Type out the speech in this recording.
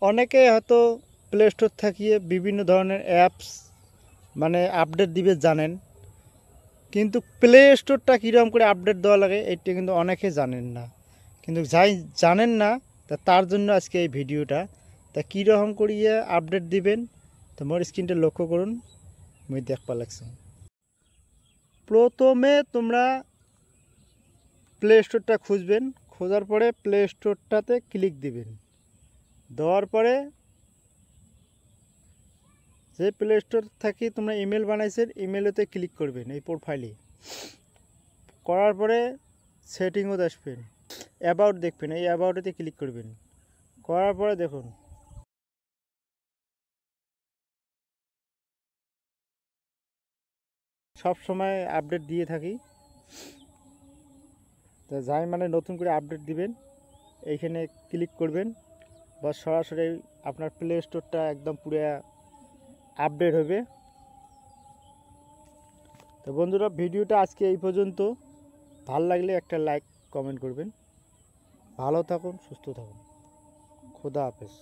অনেকে হয়তো play store থাকিয়ে বিভিন্ন ধরনের অ্যাপস মানে আপডেট দিবে জানেন, কিন্তু প্লে স্টোরটা কীরকম করে আপডেট দেওয়া লাগে এটা কিন্তু অনেকে জানেন না। কিন্তু যাই জানেন না তা তার জন্য আজকে এই ভিডিওটা। তা কীরকম করিয়ে আপডেট দিবেন তো মোর স্ক্রিনটা লক্ষ্য করুন, মুই দেখবা লাগছে। প্রথমে তোমরা প্লে স্টোরটা খুঁজবেন, খোঁজার পরে প্লে স্টোরটাতে ক্লিক দিবেন। দেওয়ার পরে যে প্লে স্টোর থেকে তোমরা ইমেল বানাইছেন ইমেলেতে ক্লিক করবেন, এই প্রোফাইলে করার পরে সেটিংও আসবেন, অ্যাবাউট দেখবেন, এই অ্যাবাউটেতে ক্লিক করবেন। করার পরে দেখুন সব সময় আপডেট দিয়ে থাকি, তা যাই মানে নতুন করে আপডেট দিবেন এইখানে ক্লিক করবেন, বা সরাসরি আপনার প্লে স্টোরটা একদম পুরো আপডেট হবে। তো বন্ধুরা, ভিডিওটা আজকে এই পর্যন্ত। ভালো লাগলে একটা লাইক কমেন্ট করবেন। ভালো থাকুন, সুস্থ থাকুন, খোদা হাফেজ।